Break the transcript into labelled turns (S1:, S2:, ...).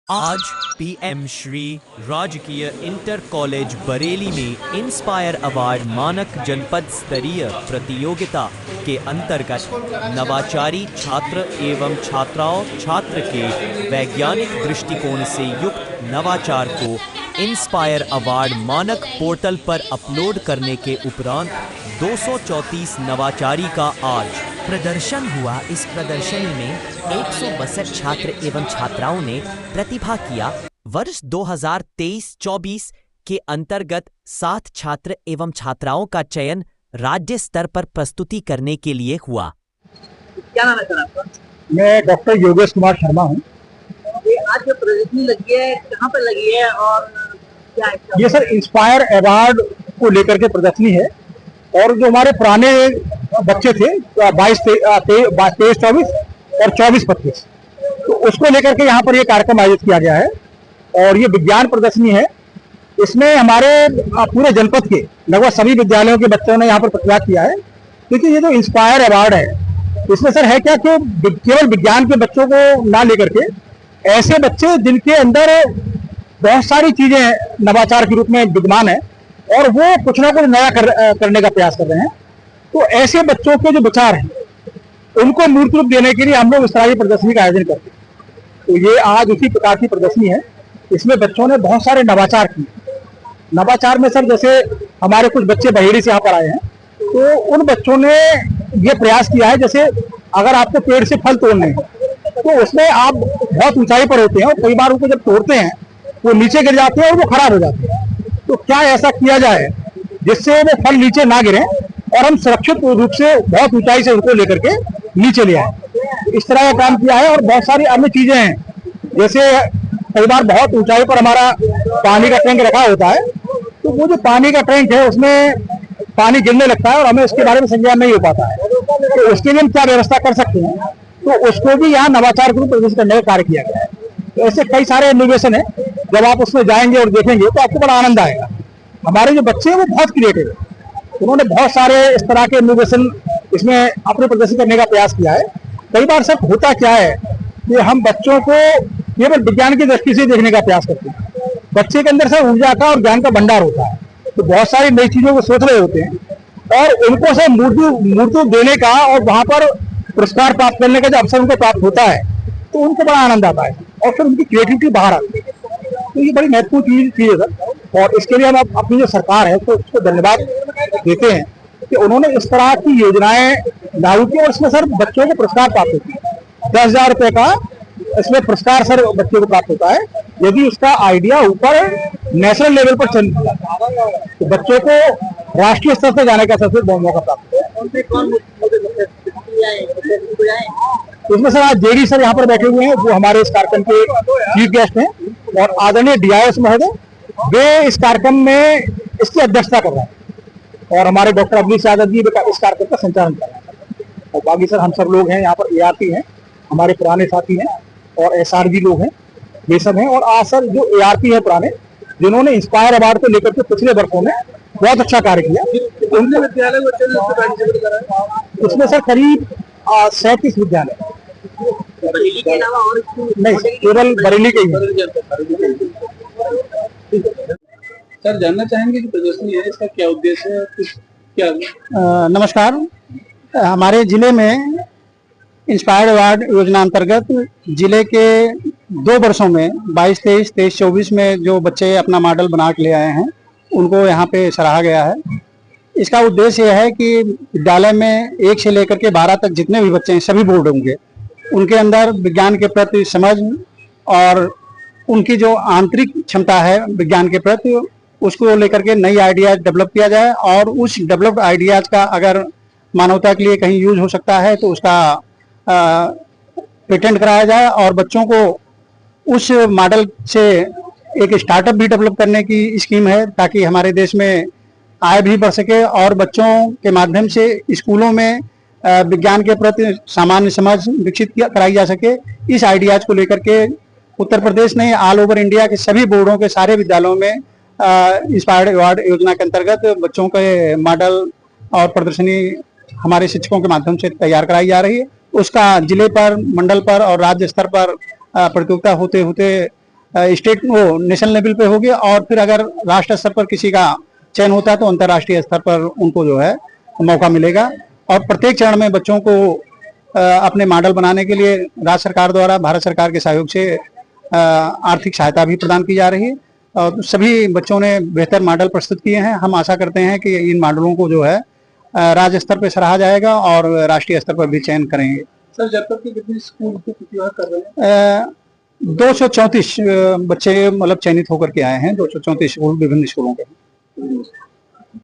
S1: आज पीएम श्री राजकीय inter college Bareilly में इंस्पायर अवार्ड मानक जनपद स्तरीय प्रतियोगिता के अंतर्गत नवाचारी छात्र एवं छात्र के वैज्ञानिक दृष्टिकोण से युक्त नवाचार को इंस्पायर अवार्ड मानक पोर्टल पर अपलोड करने के उपरांत 234 नवाचारी का आज प्रदर्शन हुआ। इस प्रदर्शनी में 162 छात्र एवं छात्राओं ने प्रतिभा किया। वर्ष 2023-24 के अंतर्गत 7 छात्र एवं छात्राओं का चयन राज्य स्तर पर प्रस्तुति करने के लिए हुआ।
S2: क्या नाम है सर आपका?
S3: मैं डॉक्टर योगेश कुमार शर्मा हूँ।
S2: आज जो प्रदर्शनी लगी है कहाँ पर लगी है और क्या है?
S3: ये सर इंस्पायर अवार्ड को लेकर के प्रदर्शनी है और जो हमारे पुराने बच्चे थे 23-24 और 24-25 तो उसको लेकर के यहाँ पर ये कार्यक्रम आयोजित किया गया है और ये विज्ञान प्रदर्शनी है। इसमें हमारे पूरे जनपद के लगभग सभी विद्यालयों के बच्चों ने यहाँ पर प्रतिभाग किया है। क्योंकि ये जो इंस्पायर अवार्ड है इसमें सर है क्या कि केवल विज्ञान के बच्चों को ना लेकर के ऐसे बच्चे जिनके अंदर बहुत सारी चीजें नवाचार के रूप में विद्यमान है और वो कुछ ना कुछ नया करने का प्रयास कर रहे हैं, तो ऐसे बच्चों के जो विचार हैं उनको मूर्त रूप देने के लिए हम लोग इस तरह की प्रदर्शनी का आयोजन करते हैं। तो ये आज उसी प्रकार की प्रदर्शनी है। इसमें बच्चों ने बहुत सारे नवाचार किए। नवाचार में सर जैसे हमारे कुछ बच्चे बहेड़ी से यहाँ पर आए हैं तो उन बच्चों ने ये प्रयास किया है, जैसे अगर आपको पेड़ से फल तोड़ने हैं तो उसमें आप बहुत ऊंचाई पर होते हैं और कई बार उनको जब तोड़ते हैं वो नीचे गिर जाते हैं और वो खराब हो जाते हैं। तो क्या ऐसा किया जाए जिससे वो फल नीचे ना गिरे और हम सुरक्षित रूप से बहुत ऊंचाई से उनको लेकर के नीचे ले आए। इस तरह का काम किया है और बहुत सारी अन्य चीजें हैं, जैसे कई बार बहुत ऊंचाई पर हमारा पानी का टैंक रखा होता है तो वो जो पानी का टैंक है उसमें पानी गिरने लगता है और हमें उसके बारे में संज्ञान नहीं हो पाता है, तो उसके लिए हम क्या व्यवस्था कर सकते हैं, तो उसको भी यहाँ नवाचार के रूप में प्रदर्शित करने का कार्य किया गया है। तो ऐसे कई सारे इनोवेशन है, जब आप उसमें जाएंगे और देखेंगे तो आपको बड़ा आनंद आएगा। हमारे जो बच्चे हैं वो बहुत क्रिएटिव है, उन्होंने बहुत सारे इस तरह के इनोवेशन इसमें अपने प्रदर्शित करने का प्रयास किया है। कई बार सब होता क्या है कि हम बच्चों को केवल विज्ञान की दृष्टि से देखने का प्रयास करते हैं। बच्चे के अंदर सर ऊर्जा का और ज्ञान का भंडार होता है, तो बहुत सारी नई चीजों को सोच रहे होते हैं और उनको सर मूर्ति देने का और वहां पर पुरस्कार प्राप्त करने का जब अवसर उनको प्राप्त होता है तो उनको बड़ा आनंद आता है और फिर उनकी क्रिएटिविटी बाहर आती है। तो ये बड़ी महत्वपूर्ण चीज है सर, और इसके लिए हम अपनी जो सरकार है तो उसको धन्यवाद देते हैं कि उन्होंने इस तरह की योजनाएं लागू की और इसमें सर बच्चों को पुरस्कार प्राप्त होती है। 10,000 रुपए का इसमें पुरस्कार सर बच्चों को प्राप्त होता है यदि उसका आइडिया ऊपर नेशनल लेवल पर चल तो बच्चों को राष्ट्रीय स्तर पर जाने का सबसे बहुत मौका प्राप्त होता है। इसमें सर आज जेडी सर यहाँ पर बैठे हुए हैं, वो हमारे इस कार्यक्रम के चीफ गेस्ट हैं और आदरणीय डीआईएस महोदय वे इस कार्यक्रम में इसकी अध्यक्षता कर रहे हैं और हमारे डॉक्टर अवनीश यादव जी इस कार्यक्रम का संचालन कर रहे हैं और बाकी सर हम सब लोग हैं यहाँ पर एआरपी हैं, हमारे पुराने साथी हैं और एसआरजी लोग हैं, ये सब हैं। और आज सर जो एआरपी है पुराने जिन्होंने इंस्पायर अवार्ड को लेकर के पिछले वर्षों में बहुत अच्छा कार्य किया, उनके विद्यालय उसमें सर करीब 37 विद्यालय
S2: के अलावा और
S3: नहीं केवल बरेली के ही।
S4: सर जानना चाहेंगे कि प्रदर्शनी है इसका क्या उद्देश्य है, कुछ क्या?
S3: नमस्कार, हमारे जिले में इंस्पायर अवार्ड योजना अंतर्गत जिले के 2 वर्षों में 22-23, 23-24 में जो बच्चे अपना मॉडल बना के ले आए हैं उनको यहाँ पे सराहा गया है। इसका उद्देश्य यह है कि विद्यालय में 1 से लेकर के 12 तक जितने भी बच्चे हैं सभी बोर्ड होंगे उनके अंदर विज्ञान के प्रति समझ और उनकी जो आंतरिक क्षमता है विज्ञान के प्रति उसको लेकर के नई आइडियाज डेवलप किया जाए और उस डेवलप्ड आइडियाज का अगर मानवता के लिए कहीं यूज हो सकता है तो उसका पेटेंट कराया जाए और बच्चों को उस मॉडल से एक स्टार्टअप भी डेवलप करने की स्कीम है ताकि हमारे देश में आय भी बढ़ सके और बच्चों के माध्यम से स्कूलों में विज्ञान के प्रति सामान्य समझ विकसित कराई जा सके। इस आइडियाज को लेकर के उत्तर प्रदेश नहीं ऑल ओवर इंडिया के सभी बोर्डों के सारे विद्यालयों में इंस्पायर्ड अवार्ड योजना के अंतर्गत बच्चों के मॉडल और प्रदर्शनी हमारे शिक्षकों के माध्यम से तैयार कराई जा रही है। उसका जिले पर, मंडल पर और राज्य स्तर पर प्रतियोगिता होते होते स्टेट वो नेशनल लेवल पे होगी, और फिर अगर राष्ट्र स्तर पर किसी का चयन होता है तो अंतर्राष्ट्रीय स्तर पर उनको जो है मौका मिलेगा। और प्रत्येक चरण में बच्चों को अपने मॉडल बनाने के लिए राज्य सरकार द्वारा भारत सरकार के सहयोग से आर्थिक सहायता भी प्रदान की जा रही है, और सभी बच्चों ने बेहतर मॉडल प्रस्तुत किए हैं। हम आशा करते हैं कि इन मॉडलों को जो है राज्य स्तर पर सराहा जाएगा और राष्ट्रीय स्तर पर भी चयन करेंगे।
S4: सर जनपद के कितने स्कूल को प्रतिभाग कर रहे हैं?
S3: 234 बच्चे मतलब चयनित होकर के आए हैं, 234 स्कूल विभिन्न स्कूलों के।